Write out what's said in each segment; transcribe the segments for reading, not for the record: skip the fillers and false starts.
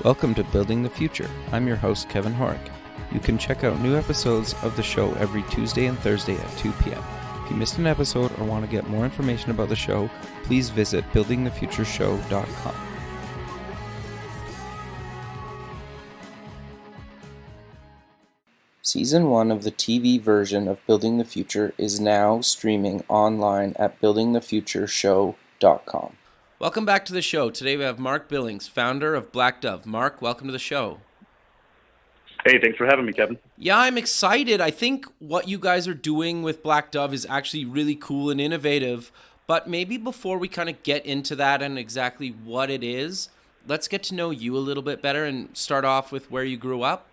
Welcome to Building the Future. I'm your host, Kevin Horick. You can check out new episodes of the show every Tuesday and Thursday at 2 p.m. If you missed an episode or want to get more information about the show, please visit buildingthefutureshow.com. Season 1 of the TV version of Building the Future is now streaming online at buildingthefutureshow.com. Welcome back to the show. Today we have Marc Billings, founder of Blackdove. Marc, welcome to the show. Hey, thanks for having me, Kevin. Yeah, I'm excited. I think what you guys are doing with Blackdove is actually really cool and innovative. But maybe before we kind of get into that and exactly what it is, let's get to know you a little bit better and start off with where you grew up.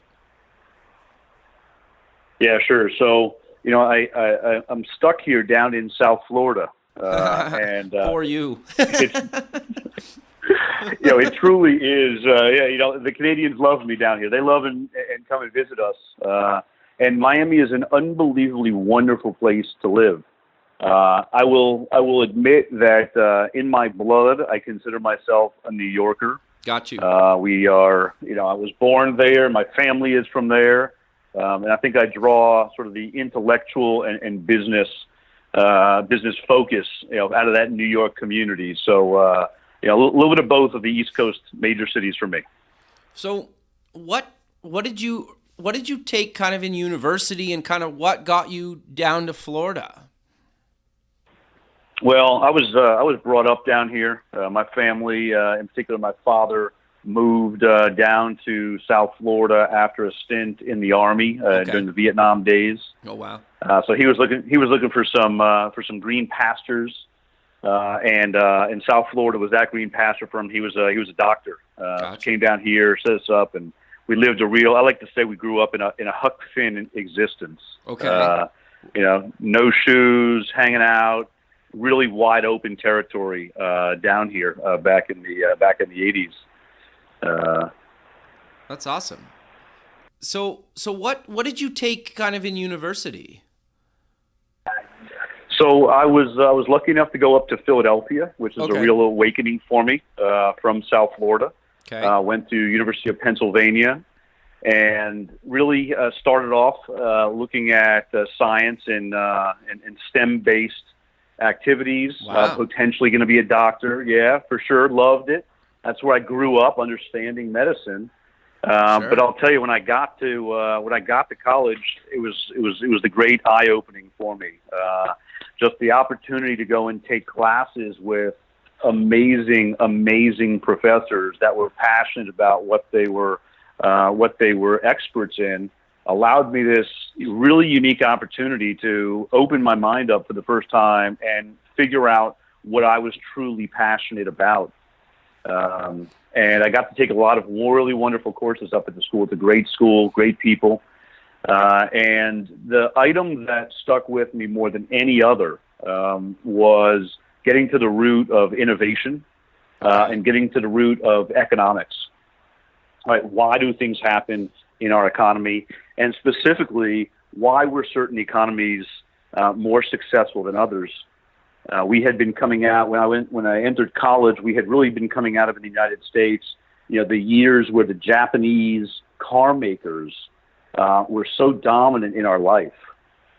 Yeah, sure. So, I'm stuck here down in South Florida. And for you. It truly is. The Canadians love me down here. They love and come and visit us. And Miami is an unbelievably wonderful place to live. I will admit that in my blood, I consider myself a New Yorker. Got you. I was born there. My family is from there. And I think I draw sort of the intellectual and business focus, out of that New York community. So, a little bit of both of the East Coast major cities for me. So, what did you take kind of in university, and kind of what got you down to Florida? Well, I was brought up down here. My family, in particular, my father, moved down to South Florida after a stint in the Army during the Vietnam days. Oh wow! So he was looking for some green pastures, and South Florida was that green pasture for him. He was a doctor. Gotcha. Came down here, set us up, and we lived I like to say we grew up in a Huck Finn existence. Okay. No shoes, hanging out, really wide open territory down here back in the 80s. That's awesome. So what did you take kind of in university? So I was lucky enough to go up to Philadelphia, which is Okay. a real awakening for me from South Florida. Okay. Went to University of Pennsylvania and really started off looking at science and STEM-based activities. Wow. Potentially going to be a doctor. Yeah, for sure. Loved it. That's where I grew up, understanding medicine. Sure. But I'll tell you, when I got to college, it was the great eye-opening for me. Just the opportunity to go and take classes with amazing professors that were passionate about what they were experts in allowed me this really unique opportunity to open my mind up for the first time and figure out what I was truly passionate about. And I got to take a lot of really wonderful courses up at the school. It's a great school, great people. And the item that stuck with me more than any other was getting to the root of innovation and getting to the root of economics. Right? Why do things happen in our economy? And specifically, why were certain economies more successful than others? We had been coming out when I entered college. We had really been coming out of in the United States. The years where the Japanese car makers were so dominant in our life,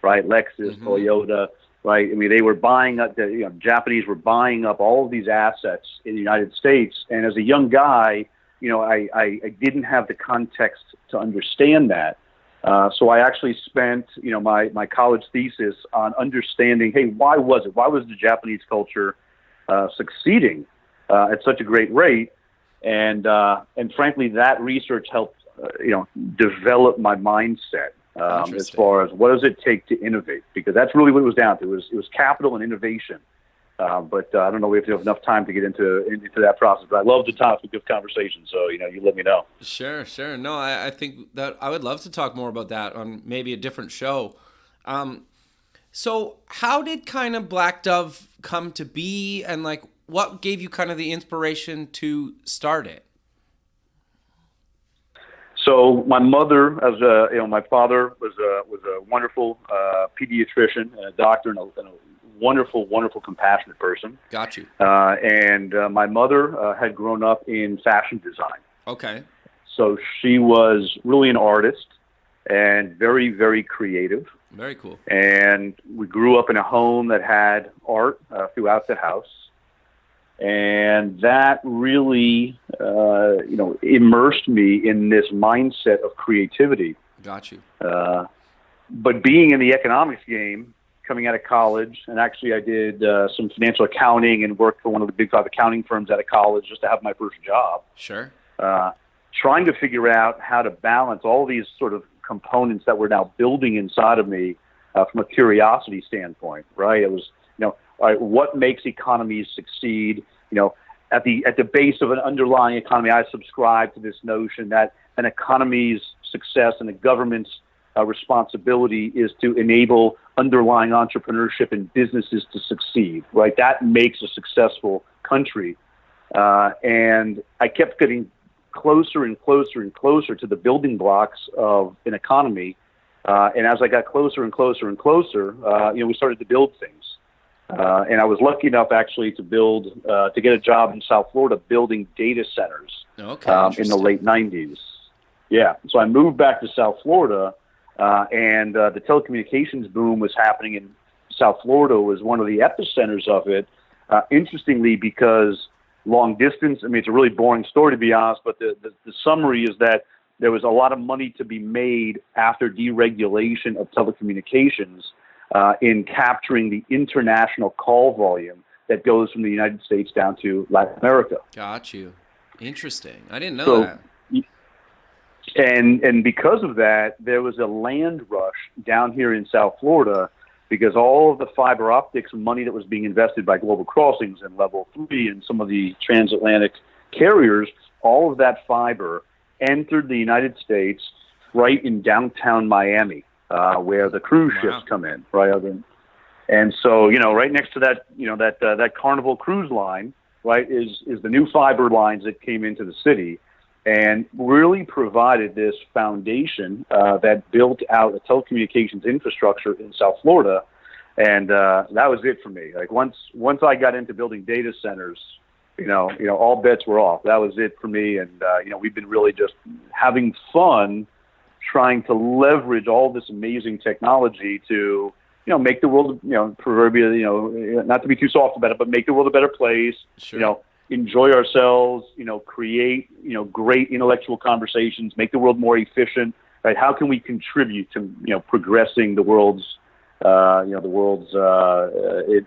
right? Lexus, Toyota, right? I mean, they were buying up. The Japanese were buying up all of these assets in the United States. And as a young guy, I didn't have the context to understand that. So I actually spent, my college thesis on understanding, hey, why was the Japanese culture succeeding at such a great rate? And frankly, that research helped, develop my mindset as far as what does it take to innovate? Because that's really what it was down to. It was capital and innovation. But I don't know if we have enough time to get into that process. But I love the topic of conversation, so you let me know. Sure. No, I think that I would love to talk more about that on maybe a different show. So how did kind of Blackdove come to be, and like what gave you kind of the inspiration to start it? So my mother, my father was a wonderful pediatrician and a doctor and a wonderful, compassionate person. Got you. And my mother had grown up in fashion design. Okay. So she was really an artist and very, very creative. Very cool. And we grew up in a home that had art throughout the house. And that really, immersed me in this mindset of creativity. Got you. But being in the economics game, coming out of college, and actually I did some financial accounting and worked for one of the big 5 accounting firms out of college just to have my first job. Sure. Trying to figure out how to balance all these sort of components that were now building inside of me from a curiosity standpoint, right? It was, all right, what makes economies succeed? At the base of an underlying economy, I subscribe to this notion that an economy's success and a government's responsibility is to enable underlying entrepreneurship and businesses to succeed, right? That makes a successful country. And I kept getting closer and closer and closer to the building blocks of an economy. And as I got closer and closer and closer, we started to build things. And I was lucky enough actually to get a job in South Florida building data centers in the late 90s. Yeah. So I moved back to South Florida, and the telecommunications boom was happening in South Florida, was one of the epicenters of it. Interestingly, because long distance, I mean, it's a really boring story to be honest, but the summary is that there was a lot of money to be made after deregulation of telecommunications in capturing the international call volume that goes from the United States down to Latin America. Got you. Interesting. I didn't know that. And because of that, there was a land rush down here in South Florida because all of the fiber optics money that was being invested by Global Crossings and Level 3 and some of the transatlantic carriers, all of that fiber entered the United States right in downtown Miami, where the cruise ships come in, right? And so, right next to that, that Carnival cruise line, right, is the new fiber lines that came into the city and really provided this foundation that built out a telecommunications infrastructure in South Florida. And that was it for me. Like once I got into building data centers, all bets were off. That was it for me. And, we've been really just having fun trying to leverage all this amazing technology to, make the world, proverbially, not to be too soft about it, but make the world a better place, Sure. Enjoy ourselves, create, great intellectual conversations, make the world more efficient, right? How can we contribute to, progressing the world's,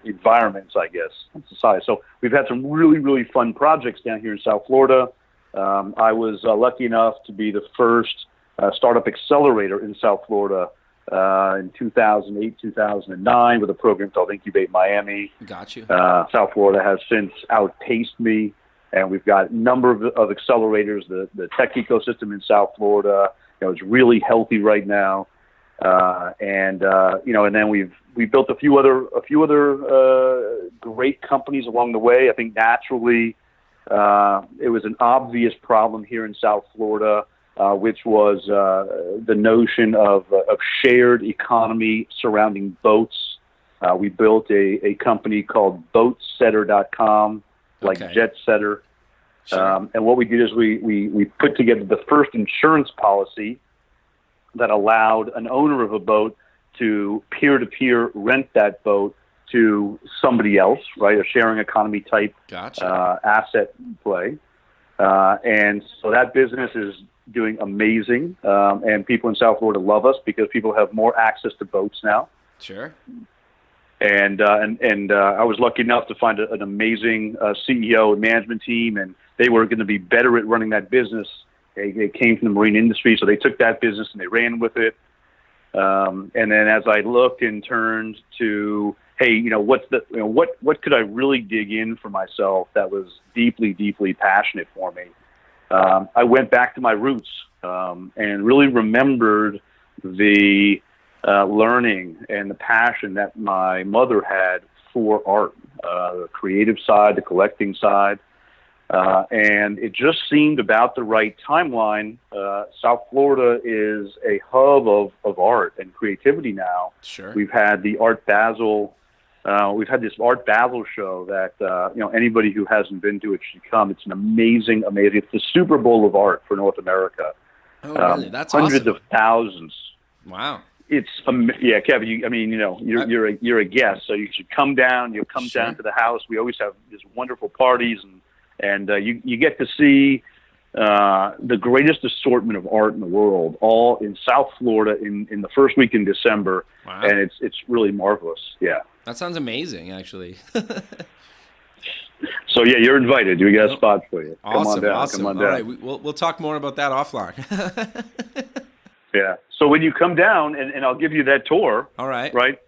environments, I guess, and society. So we've had some really, really fun projects down here in South Florida. I was lucky enough to be the first startup accelerator in South Florida in 2008, 2009 with a program called Incubate Miami. Got you. South Florida has since outpaced me, and we've got a number of accelerators. The tech ecosystem in South Florida, is really healthy right now. And then we built a few other great companies along the way. I think naturally, it was an obvious problem here in South Florida, which was the notion of shared economy surrounding boats. We built a company called boatsetter.com, like jet setter. Sure. And what we did is we put together the first insurance policy that allowed an owner of a boat to peer-to-peer rent that boat to somebody else, right? A sharing economy type asset play. And so that business is doing amazing. And people in South Florida love us because people have more access to boats now. Sure. And I was lucky enough to find an amazing CEO and management team, and they were going to be better at running that business. They came from the marine industry, so they took that business and they ran with it. And then as I looked and turned to, hey, what could I really dig in for myself that was deeply, deeply passionate for me? I went back to my roots and really remembered the learning and the passion that my mother had for art, the creative side, the collecting side. And it just seemed about the right timeline. South Florida is a hub of art and creativity now. Sure. We've had the Art Basel We've had this Art Basel show that anybody who hasn't been to it should come. It's an amazing. It's the Super Bowl of art for North America. Oh, really? That's hundreds awesome. of thousands. Wow. It's Kevin. You're a guest, so you should come down. You'll come down to the house. We always have these wonderful parties, and you get to see the greatest assortment of art in the world, all in South Florida in the first week in December. Wow. And it's really marvelous. Yeah. That sounds amazing, actually. So yeah, you're invited. We got a spot for you. Awesome, come on down. awesome. Come on All down. right, we'll talk more about that offline. Yeah. So when you come down, and I'll give you that tour. All right. Right.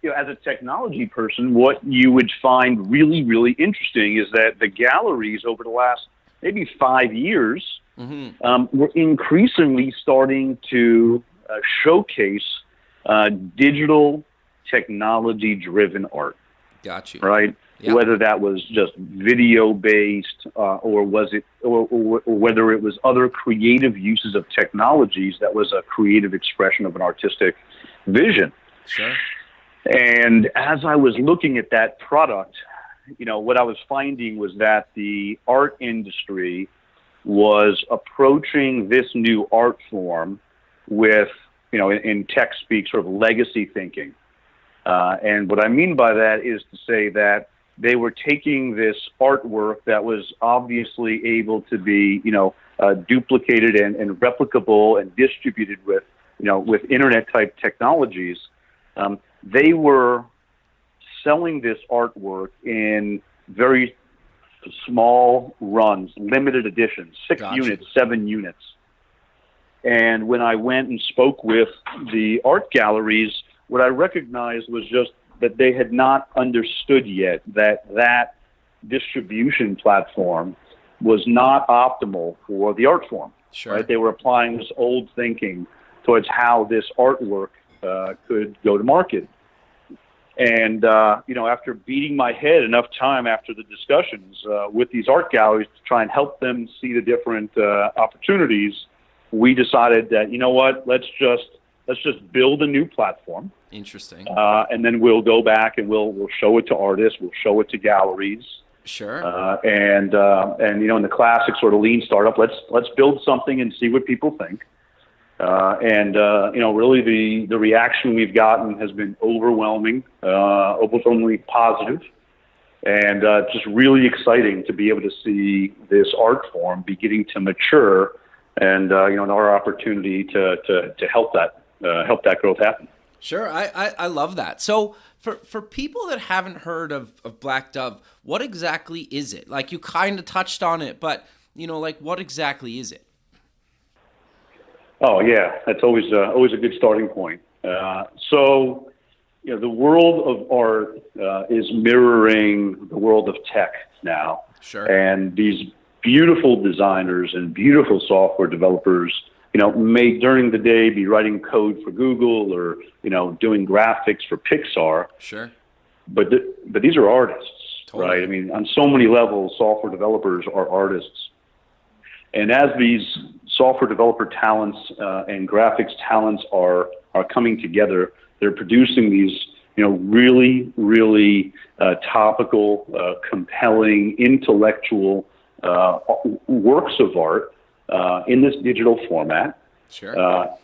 As a technology person, what you would find really, really interesting is that the galleries over the last maybe 5 years were increasingly starting to showcase digital technology-driven art. Got you. Right. Yep. Whether that was just video-based, or whether it was other creative uses of technologies that was a creative expression of an artistic vision. Sure. And as I was looking at that product, what I was finding was that the art industry was approaching this new art form with, in tech speak, sort of legacy thinking. And what I mean by that is to say that they were taking this artwork that was obviously able to be, duplicated and replicable and distributed with internet type technologies. They were selling this artwork in very small runs, limited editions, 6 units, 7 units. And when I went and spoke with the art galleries, what I recognized was just that they had not understood yet that distribution platform was not optimal for the art form. Sure. Right? They were applying this old thinking towards how this artwork could go to market. And, after beating my head enough time after the discussions with these art galleries to try and help them see the different opportunities, we decided that, let's just build a new platform. Interesting. And then we'll go back and we'll show it to artists. We'll show it to galleries. Sure. In the classic sort of lean startup, let's build something and see what people think. Really the reaction we've gotten has been overwhelmingly positive, and just really exciting to be able to see this art form beginning to mature, and our opportunity to help that growth happen. Sure, I love that. So for people that haven't heard of Blackdove, what exactly is it? Like, you kind of touched on it, but what exactly is it? Oh yeah, that's always a good starting point. So the world of art is mirroring the world of tech now. Sure. And these beautiful designers and beautiful software developers, may during the day be writing code for Google or doing graphics for Pixar. Sure. But these are artists, totally. Right? I mean, on so many levels, software developers are artists. And as these software developer talents and graphics talents are coming together, they're producing these, really, really topical, compelling, intellectual works of art in this digital format. Sure.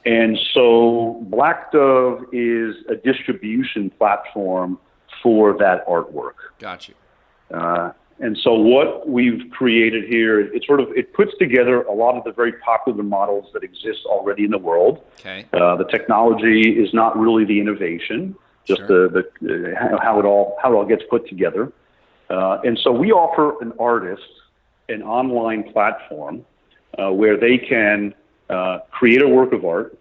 And so Blackdove is a distribution platform for that artwork. Got you. And so what we've created here, it puts together a lot of the very popular models that exist already in the world. Okay. The technology is not really the innovation, just sure. How it all gets put together. And so we offer an artist an online platform where they can create a work of art,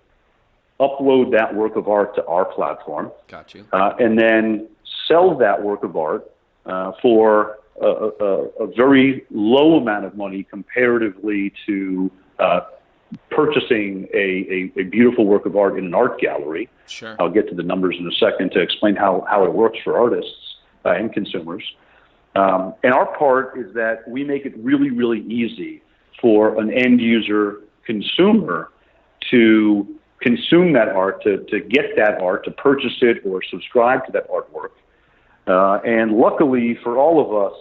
upload that work of art to our platform. Got you. And then sell that work of art for a very low amount of money comparatively to purchasing a beautiful work of art in an art gallery. Sure. I'll get to the numbers in a second to explain how it works for artists and consumers. And our part is that we make it really, really easy for an end user consumer to consume that art, to get that art, to purchase it or subscribe to that artwork. And luckily for all of us,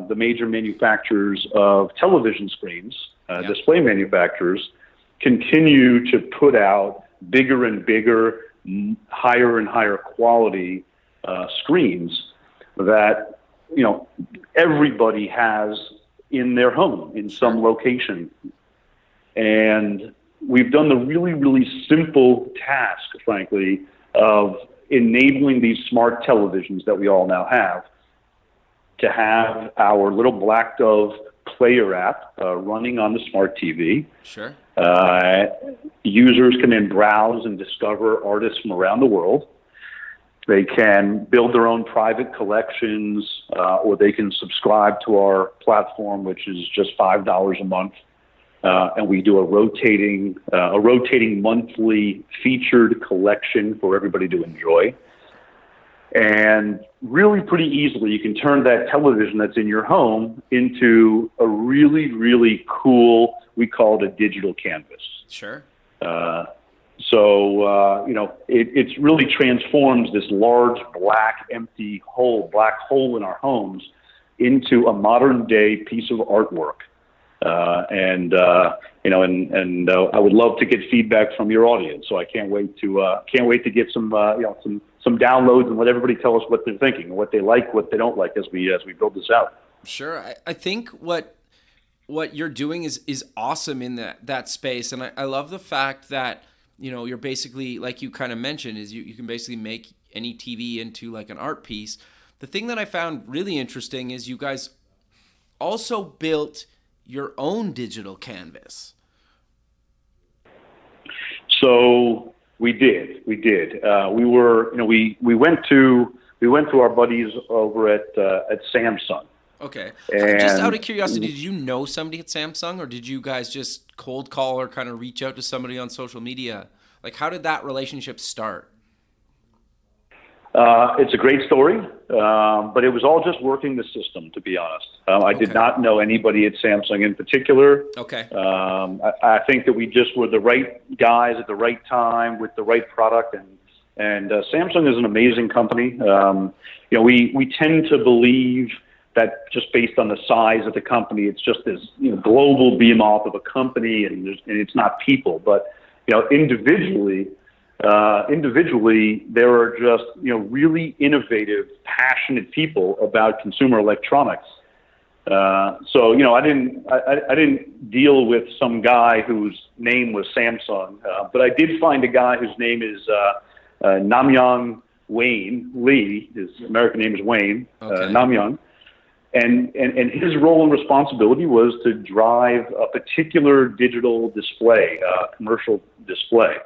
the major manufacturers of television screens, display manufacturers, continue to put out bigger and bigger, higher and higher quality screens that, you know, everybody has in their home in some location. And we've done the really, really simple task, frankly, of enabling these smart televisions that we all now have to have our little Blackdove player app running on the smart TV. Sure. Users can then browse and discover artists from around the world. They can build their own private collections, or they can subscribe to our platform, which is just $5 a month. And we do a rotating monthly featured collection for everybody to enjoy. And really pretty easily, you can turn that television that's in your home into a really, really cool, we call it a digital canvas. Sure. You know, it's really transforms this large black hole in our homes into a modern day piece of artwork. You know, I would love to get feedback from your audience. So I can't wait to get some downloads and let everybody tell us what they're thinking, what they like, what they don't like as we build this out. Sure. I think what you're doing is awesome in that space. And I love the fact that, you know, you're basically, like you kind of mentioned, is you can basically make any TV into like an art piece. The thing that I found really interesting is you guys also built your own digital canvas. So we did. We went to our buddies over at Samsung. Okay. And just out of curiosity, did you know somebody at Samsung, or did you guys just cold call or kind of reach out to somebody on social media? Like, how did that relationship start? It's a great story, but it was all just working the system, to be honest. I did not know anybody at Samsung in particular. Okay. I think that we just were the right guys at the right time with the right product, and Samsung is an amazing company. You know, we tend to believe that just based on the size of the company, it's just this, you know, global behemoth of a company, and it's not people. But, you know, individually, there are just, you know, really innovative, passionate people about consumer electronics. So, you know, I didn't deal with some guy whose name was Samsung, but I did find a guy whose name is Namyoung Wayne Lee. His American name is Wayne. Namyoung. And his role and responsibility was to drive a particular digital display, commercial display,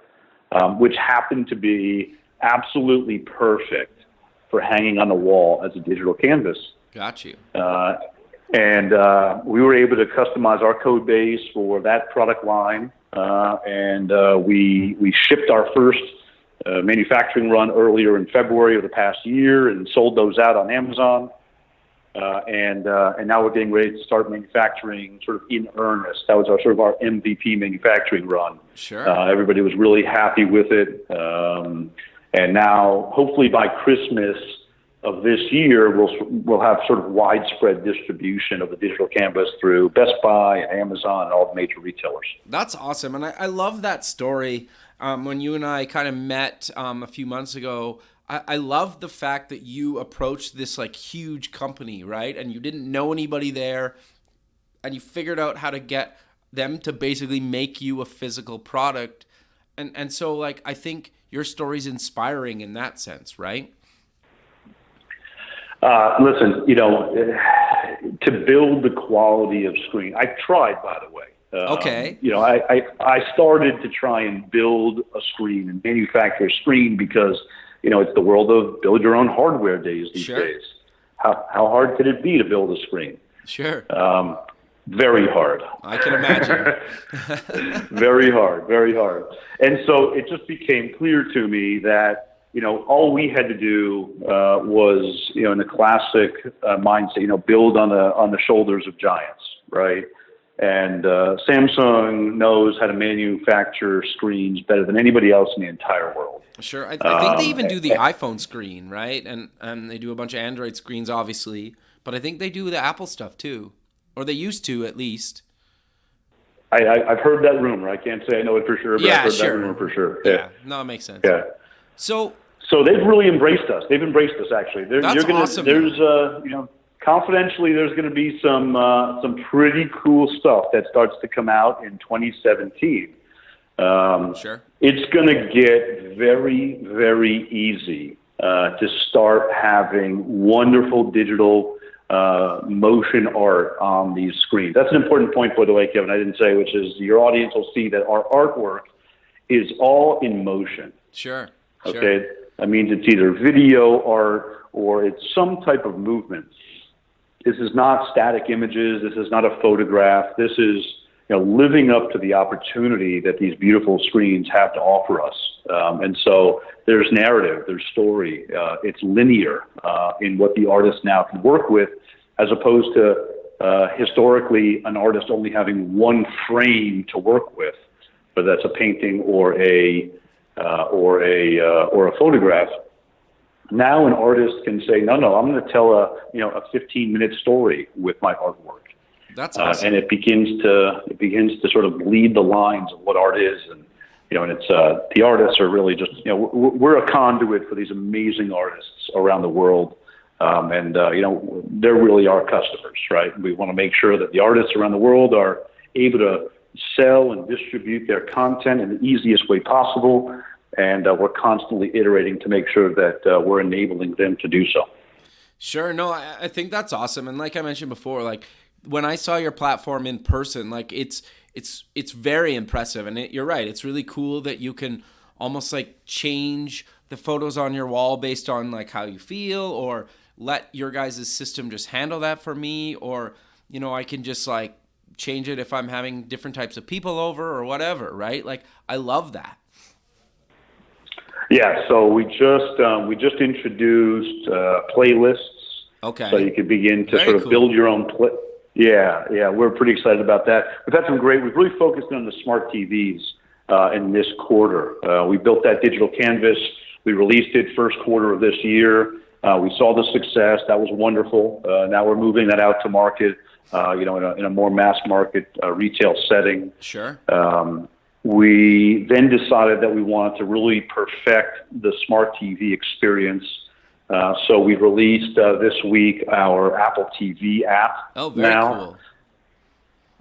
which happened to be absolutely perfect for hanging on the wall as a digital canvas. Got you. And we were able to customize our code base for that product line, and we shipped our first manufacturing run earlier in February of the past year and sold those out on Amazon. And now we're getting ready to start manufacturing sort of in earnest. That was our MVP manufacturing run. Sure. Everybody was really happy with it. And now, hopefully by Christmas of this year, we'll have sort of widespread distribution of the digital canvas through Best Buy and Amazon and all the major retailers. That's awesome. And I love that story. When you and I kind of met a few months ago, I love the fact that you approached this like huge company, right? And you didn't know anybody there, and you figured out how to get them to basically make you a physical product. And so like, I think your story's inspiring in that sense, right? Listen, you know, to build the quality of screen, I tried, by the way. Okay. You know, I started to try and build a screen and manufacture a screen because, you know, it's the world of build your own hardware days these days. How hard could it be to build a screen? Sure. Very hard. I can imagine. Very hard. And so it just became clear to me that, you know, all we had to do was, you know, in the classic mindset, you know, build on the shoulders of giants, right? And Samsung knows how to manufacture screens better than anybody else in the entire world. Sure. I think they even do the iPhone screen, right? And they do a bunch of Android screens, obviously. But I think they do the Apple stuff, too. Or they used to, at least. I've heard that rumor. I can't say I know it for sure, but I've heard that rumor for sure. Yeah. No, it makes sense. Yeah. So they've really embraced us. They've embraced us, actually. That's awesome. There's, confidentially, there's going to be some pretty cool stuff that starts to come out in 2017. Sure. It's going to get very, very easy to start having wonderful digital motion art on these screens. That's an important point, by the way, Kevin, I didn't say, which is your audience will see that our artwork is all in motion. Sure. Okay? That means it's either video art or it's some type of movement. This is not static images. This is not a photograph. This is living up to the opportunity that these beautiful screens have to offer us. And so there's narrative, there's story. It's linear in what the artist now can work with, as opposed to historically an artist only having one frame to work with, whether that's a painting or a photograph. Now an artist can say, no, I'm going to tell a 15-minute story with my artwork. That's awesome. And it begins to sort of bleed the lines of what art is, and it's the artists are really just we're a conduit for these amazing artists around the world, and they're really our customers, right? We want to make sure that the artists around the world are able to sell and distribute their content in the easiest way possible, and we're constantly iterating to make sure that we're enabling them to do so. Sure. No, I think that's awesome, and like I mentioned before, like, when I saw your platform in person, like it's very impressive, and you're right. It's really cool that you can almost like change the photos on your wall based on like how you feel, or let your guys' system just handle that for me, or I can just like change it if I'm having different types of people over or whatever, right? Like I love that. Yeah. So we just introduced playlists. Okay. So you could begin to Very sort of cool. build your own Yeah, we're pretty excited about that. We've had some we've really focused on the smart TVs in this quarter. We built that digital canvas. We released it first quarter of this year. We saw the success. That was wonderful. Now we're moving that out to market, in a more mass market retail setting. Sure. We then decided that we wanted to really perfect the smart TV experience. So we released this week our Apple TV app. Oh, very cool.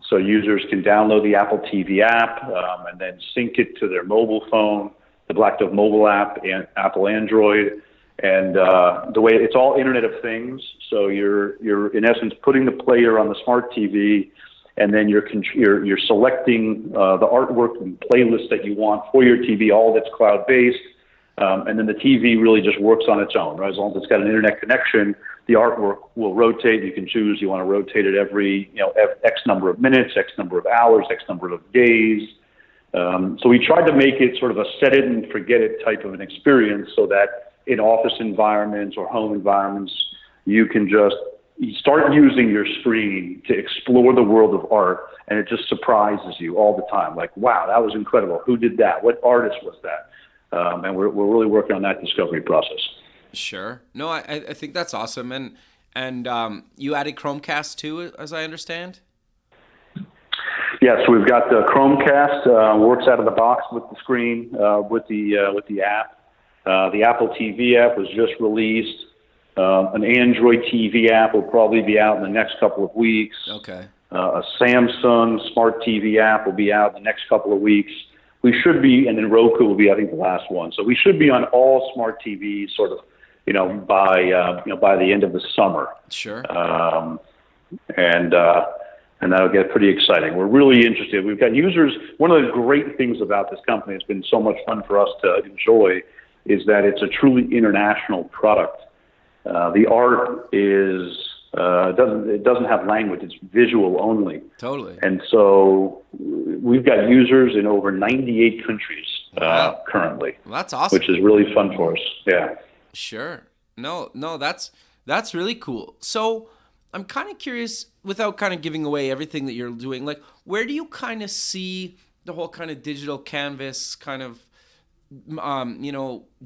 So users can download the Apple TV app and then sync it to their mobile phone, the Blackdove mobile app, and Apple Android. And the way it's all Internet of Things. So you're in essence putting the player on the smart TV, and then you're selecting the artwork and playlist that you want for your TV. All that's cloud-based. And then the TV really just works on its own, right? As long as it's got an internet connection, the artwork will rotate. You can choose you want to rotate it every, X number of minutes, X number of hours, X number of days. So we tried to make it sort of a set it and forget it type of an experience, so that in office environments or home environments, you can just start using your screen to explore the world of art, and it just surprises you all the time. Like, wow, that was incredible. Who did that? What artist was that? And we're really working on that discovery process. Sure. No, I think that's awesome. And you added Chromecast too, as I understand? Yes, we've got the Chromecast, works out of the box with the screen, with the app. The Apple TV app was just released. An Android TV app will probably be out in the next couple of weeks. Okay. A Samsung Smart TV app will be out in the next couple of weeks. We should be, and then Roku will be, I think, the last one. So we should be on all smart TVs, sort of, by the end of the summer. Sure. And that'll get pretty exciting. We're really interested. We've got users. One of the great things about this company, it's been so much fun for us to enjoy, is that it's a truly international product. The art is it doesn't have language. It's visual only. Totally. And so we've got users in over 98 countries currently. Well, that's awesome. Which is really fun for us. Yeah. Sure. No, that's really cool. So I'm kind of curious, without kind of giving away everything that you're doing, like where do you kind of see the whole kind of digital canvas kind of,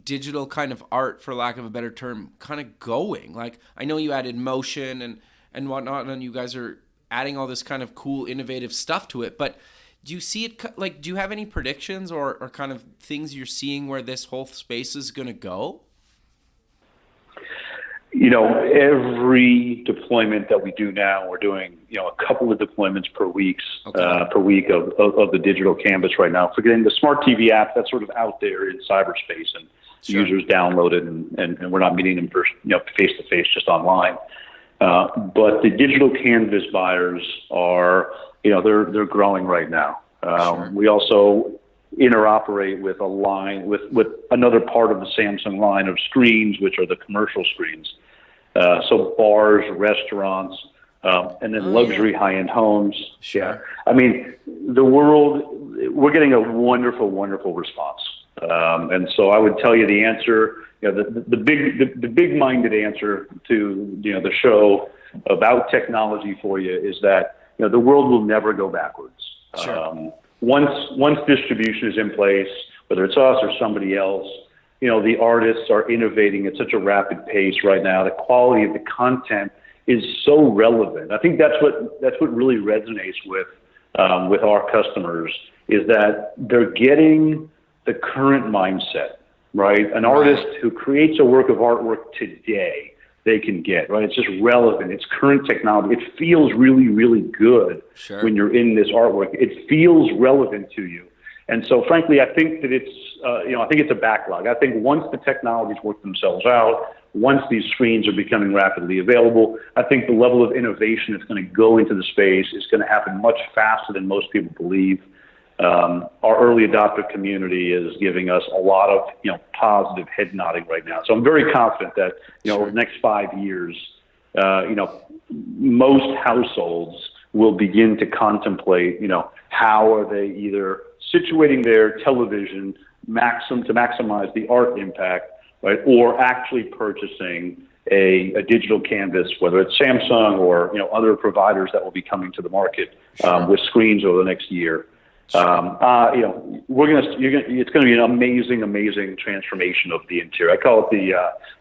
digital kind of art, for lack of a better term, kind of going? Like, I know you added motion and whatnot, and you guys are adding all this kind of cool, innovative stuff to it. But do you see it, like, do you have any predictions or kind of things you're seeing where this whole space is going to go? Every deployment that we do now, we're doing, a couple of deployments per week of the digital canvas right now. Forgetting the smart TV app, that's sort of out there in cyberspace, and Sure. users download it, and we're not meeting them face to face, just online. But the digital canvas buyers are, they're growing right now. Sure. We also interoperate with a line with another part of the Samsung line of screens, which are the commercial screens. So bars, restaurants, and then luxury high-end homes. Sure. Yeah. I mean, we're getting a wonderful, wonderful response. And so I would tell you the answer, the big-minded answer to, the show about technology for you is that, the world will never go backwards. Sure. Once distribution is in place, whether it's us or somebody else, the artists are innovating at such a rapid pace right now. The quality of the content is so relevant. I think that's what really resonates with our customers, is that they're getting the current mindset, right? An artist who creates a work of artwork today, they can get, right? It's just relevant. It's current technology. It feels really, really good when you're in this artwork. It feels relevant to you. And so, frankly, I think that it's a backlog. I think once the technologies work themselves out, once these screens are becoming rapidly available, I think the level of innovation that's going to go into the space is going to happen much faster than most people believe. Our early adopter community is giving us a lot of, positive head nodding right now. So I'm very confident that, over the next 5 years, most households will begin to contemplate, how are they either situating their television to maximize the art impact, right, or actually purchasing a digital canvas, whether it's Samsung or other providers that will be coming to the market with screens over the next year. It's going to be an amazing transformation of the interior. I call it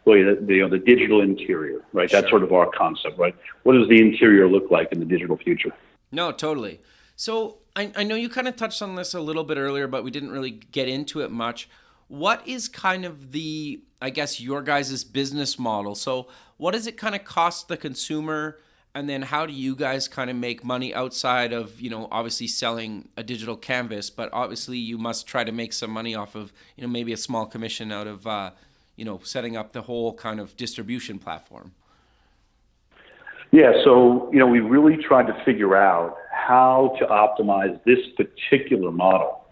the digital interior, right? That's sort of our concept, right? What does the interior look like in the digital future? No, totally. So I know you kind of touched on this a little bit earlier, but we didn't really get into it much. What is kind of your guys' business model? So what does it kind of cost the consumer? And then how do you guys kind of make money outside of, obviously selling a digital canvas, but obviously you must try to make some money off of, maybe a small commission out of, setting up the whole kind of distribution platform. Yeah, so, we really tried to figure out how to optimize this particular model.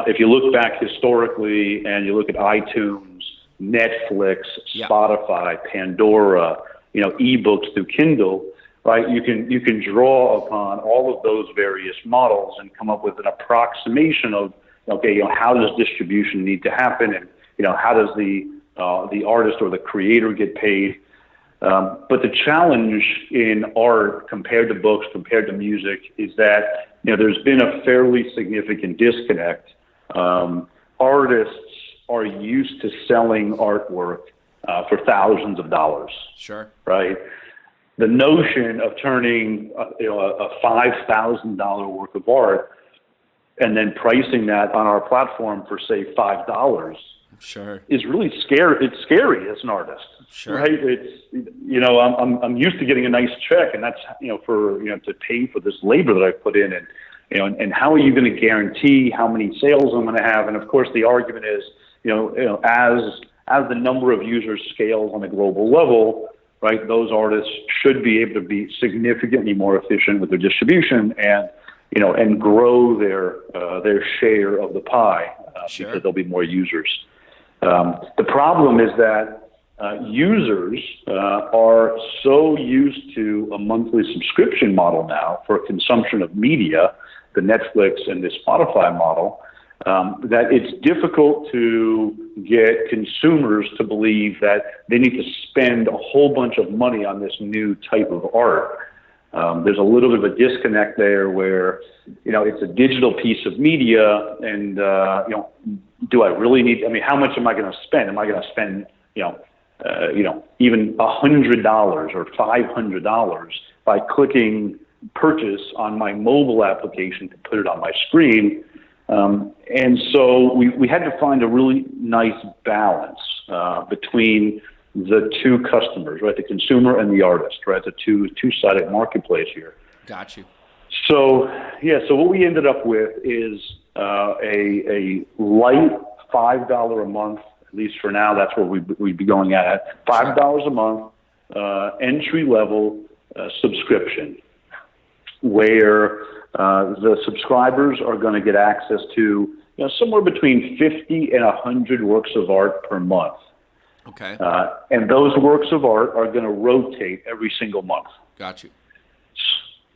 If you look back historically and you look at iTunes, Netflix, Spotify, Pandora, ebooks through Kindle, right? You can draw upon all of those various models and come up with an approximation of, how does distribution need to happen, and how does the artist or the creator get paid. But the challenge in art compared to books, compared to music, is that there's been a fairly significant disconnect. Artists are used to selling artwork for thousands of dollars. Sure. Right. The notion of turning a $5,000 work of art and then pricing that on our platform for, say, $5 is really scary. It's scary as an artist. Sure. Right. It's, I'm used to getting a nice check, and that's, to pay for this labor that I put in, and how are you going to guarantee how many sales I'm going to have? And of course, the argument is, as the number of users scales on a global level, right, those artists should be able to be significantly more efficient with their distribution and grow their share of the pie because there'll be more users. The problem is that users are so used to a monthly subscription model now for consumption of media, the Netflix and the Spotify model, that it's difficult to get consumers to believe that they need to spend a whole bunch of money on this new type of art. There's a little bit of a disconnect there where, it's a digital piece of media and, do I really need, how much am I going to spend? Am I going to spend, even $100 or $500 by clicking purchase on my mobile application to put it on my screen? And so we had to find a really nice balance between the two customers, right? The consumer and the artist, right? The two-sided marketplace here. Got you. So what we ended up with is a light $5 a month, at least for now. That's what we'd be going at. $5 a month, entry-level subscription, where the subscribers are going to get access to somewhere between 50 and 100 works of art per month. Okay. And those works of art are going to rotate every single month. Got you.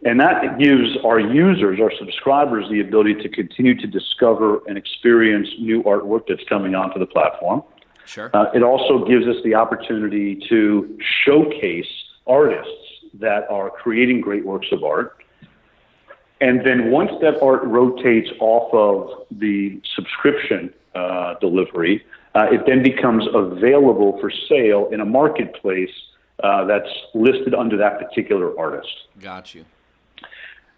And that gives our users, our subscribers, the ability to continue to discover and experience new artwork that's coming onto the platform. Sure. It also gives us the opportunity to showcase artists that are creating great works of art. And then once that art rotates off of the subscription delivery, it then becomes available for sale in a marketplace that's listed under that particular artist. Got you.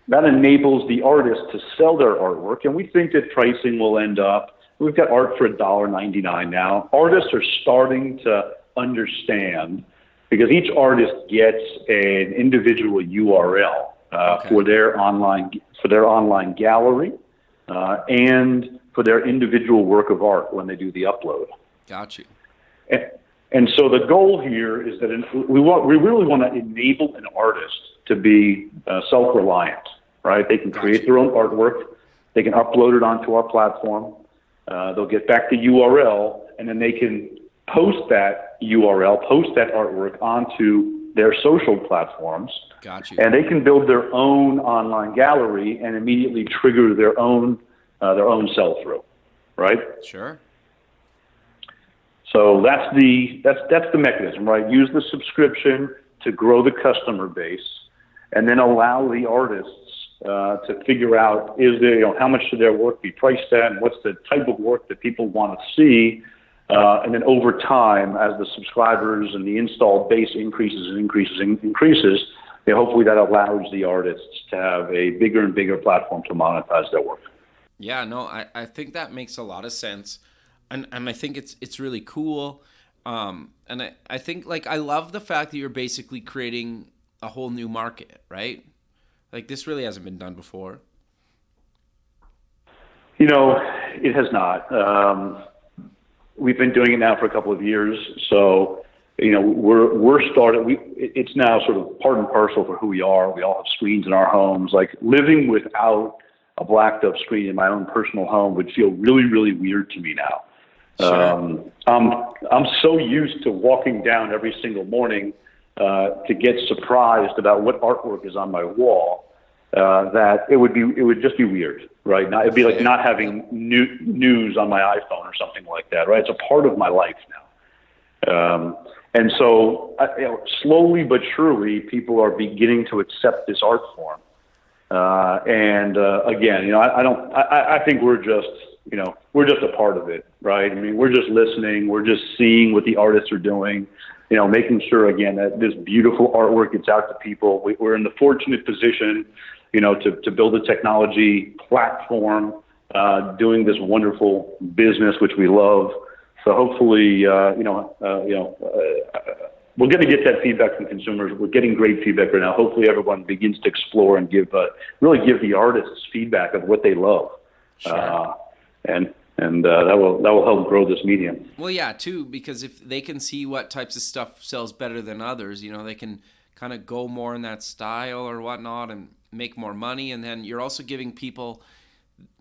That enables the artist to sell their artwork, and we think that pricing will end up, we've got art for $1.99 now. Artists are starting to understand, because each artist gets an individual URL for their online gallery and for their individual work of art when they do the upload. Got you. And so the goal here is that we really want to enable an artist to be self-reliant, right? They can create their own artwork. They can upload it onto our platform. They'll get back the URL, and then they can post that URL, post that artwork onto their social platforms. Got you. And they can build their own online gallery and immediately trigger their own sell-through, right? Sure. So that's the mechanism, right? Use the subscription to grow the customer base, and then allow the artists to figure out how much should their work be priced at, and what's the type of work that people want to see, and then over time, as the subscribers and the installed base increases, hopefully that allows the artists to have a bigger and bigger platform to monetize their work. Yeah, no, I think that makes a lot of sense. And I think it's really cool. And I think, I love the fact that you're basically creating a whole new market, right? Like, this really hasn't been done before. It has not. We've been doing it now for a couple of years. So, we're started. It's now sort of part and parcel for who we are. We all have screens in our homes. Like, living without a Blackdove screen in my own personal home would feel really, really weird to me now. Sure. I'm so used to walking down every single morning to get surprised about what artwork is on my wall that it would just be weird, right? It'd be like not having news on my iPhone or something like that, right? It's a part of my life now. And so slowly but surely, people are beginning to accept this art form. Again, I think we're just a part of it, right? I mean, we're just listening. We're just seeing what the artists are doing, making sure, again, that this beautiful artwork gets out to people. We're in the fortunate position, to build a technology platform, doing this wonderful business, which we love. So hopefully, we're going to get that feedback from consumers. We're getting great feedback right now. Hopefully everyone begins to explore and really give the artists feedback of what they love. Sure. And that will help grow this medium. Well, yeah, too, because if they can see what types of stuff sells better than others, they can kind of go more in that style or whatnot and make more money. And then you're also giving people,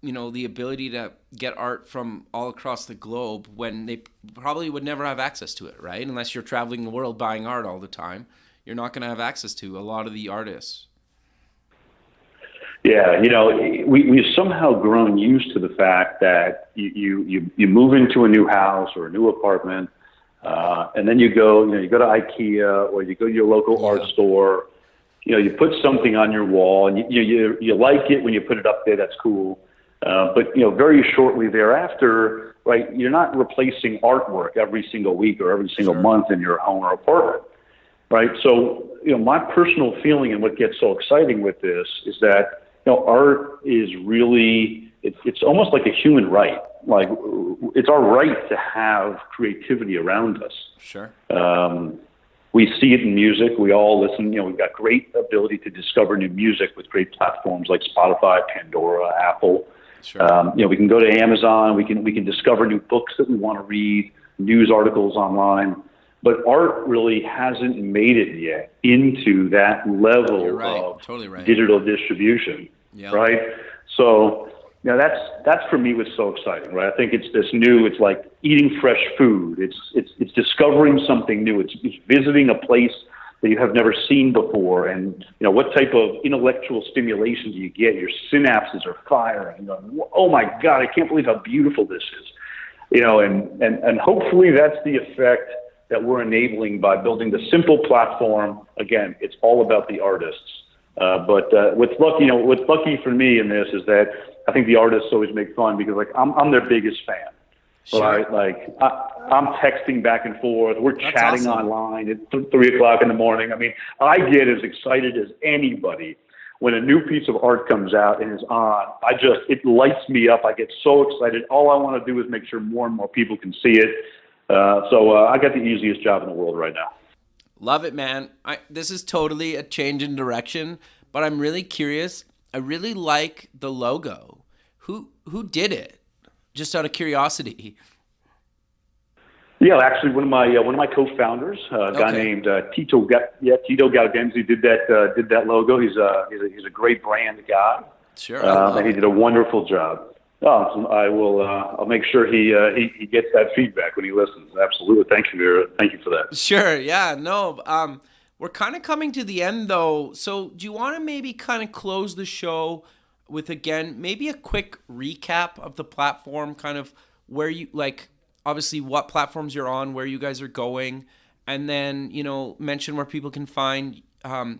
the ability to get art from all across the globe when they probably would never have access to it, right? Unless you're traveling the world buying art all the time, you're not going to have access to a lot of the artists. Yeah, we've somehow grown used to the fact fact that you move into a new house or a new apartment, and then you go to IKEA or you go to your local art store. You put something on your wall, and you like it when you put it up there. That's cool. But very shortly thereafter, right, you're not replacing artwork every single week or every single month in your home or apartment, right? So my personal feeling and what gets so exciting with this is that art is really it's almost like a human right. Like it's our right to have creativity around us. Sure. We see it in music. We all listen. We've got great ability to discover new music with great platforms like Spotify, Pandora, Apple. Sure. We can go to Amazon. We can discover new books that we want to read, news articles online. But art really hasn't made it yet into that level of digital distribution, right? So that's for me what's so exciting, right? I think it's this new. It's like eating fresh food. It's discovering something new. It's visiting a place that you have never seen before, and what type of intellectual stimulation do you get? Your synapses are firing. Oh my God, I can't believe how beautiful this is. And hopefully that's the effect that we're enabling by building the simple platform. Again, it's all about the artists. But what's lucky for me in this is that I think the artists always make fun because I'm their biggest fan. Sure. Right? Like I'm texting back and forth. We're chatting online at 3 o'clock in the morning. I mean, I get as excited as anybody when a new piece of art comes out and is on. It lights me up. I get so excited. All I want to do is make sure more and more people can see it. So I got the easiest job in the world right now. Love it, man. This is totally a change in direction, but I'm really curious. I really like the logo. Who did it? Just out of curiosity. Yeah, actually, one of my co-founders, a guy named Tito Gaudenzi, did that logo. He's a great brand guy. Sure, and he did a wonderful job. I'll make sure he gets that feedback when he listens. Absolutely. Thank you for that. Sure. Yeah. No. We're kind of coming to the end though. So do you want to maybe kind of close the show with, again, maybe a quick recap of the platform, kind of where you obviously what platforms you're on, where you guys are going, and then, mention where people can find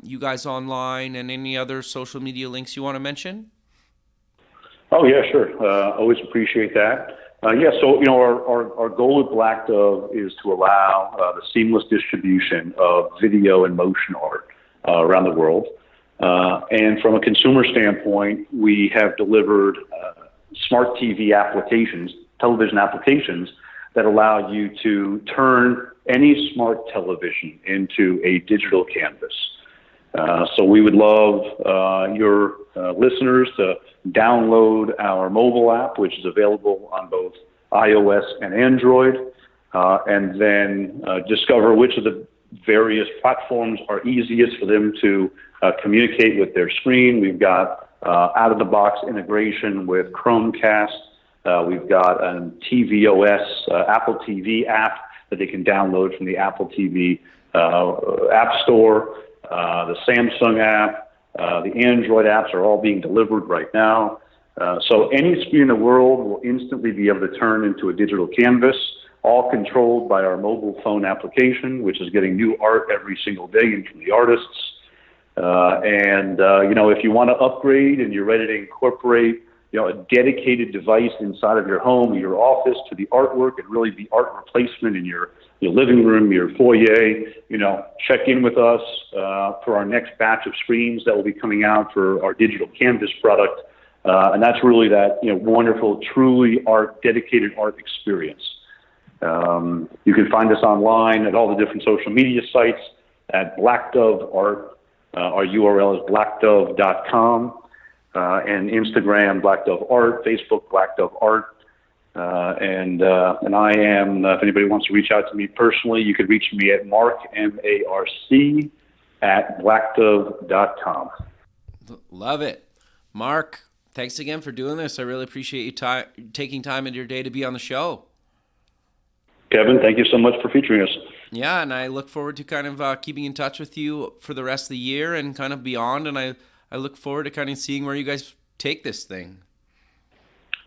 you guys online and any other social media links you want to mention? Oh, yeah, sure. Always appreciate that. So, our goal at Blackdove is to allow the seamless distribution of video and motion art around the world. And from a consumer standpoint, we have delivered smart TV applications, television applications that allow you to turn any smart television into a digital canvas. So we would love your listeners to download our mobile app, which is available on both iOS and Android, and then discover which of the various platforms are easiest for them to communicate with their screen. We've got out-of-the-box integration with Chromecast. We've got an tvOS AppleTV app that they can download from the AppleTV App Store. The Samsung app, the Android apps are all being delivered right now. So any screen in the world will instantly be able to turn into a digital canvas, all controlled by our mobile phone application, which is getting new art every single day in from the artists. If you want to upgrade and you're ready to incorporate, a dedicated device inside of your home, your office to the artwork and really be art replacement in your living room, your foyer, check in with us for our next batch of screens that will be coming out for our digital canvas product. And that's really that, wonderful, truly dedicated art experience. You can find us online at all the different social media sites at Blackdove Art. Our URL is blackdove.com. And Instagram, Blackdove Art, Facebook, Blackdove Art. And I am, if anybody wants to reach out to me personally, you could reach me at Marc, MARC, at blackdove.com. Love it. Marc, thanks again for doing this. I really appreciate you taking time in your day to be on the show. Kevin, thank you so much for featuring us. Yeah, and I look forward to kind of keeping in touch with you for the rest of the year and kind of beyond. And I look forward to kind of seeing where you guys take this thing.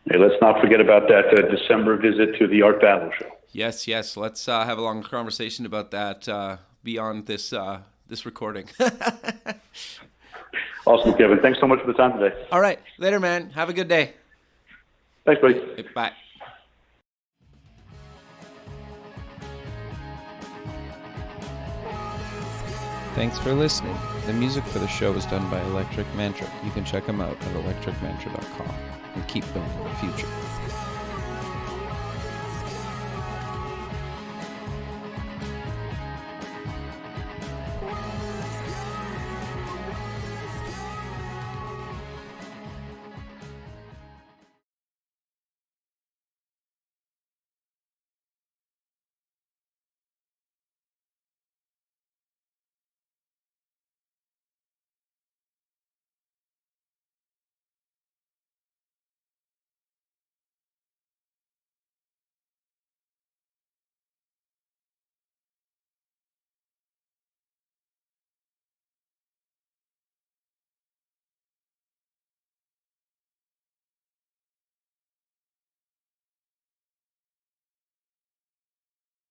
Hey, let's not forget about that December visit to the Art Battle Show. Yes. Let's have a longer conversation about that beyond this recording. Awesome, Kevin. Thanks so much for the time today. All right. Later, man. Have a good day. Thanks, buddy. Bye. Thanks for listening. The music for the show is done by Electric Mantra. You can check them out at electricmantra.com and keep building the future.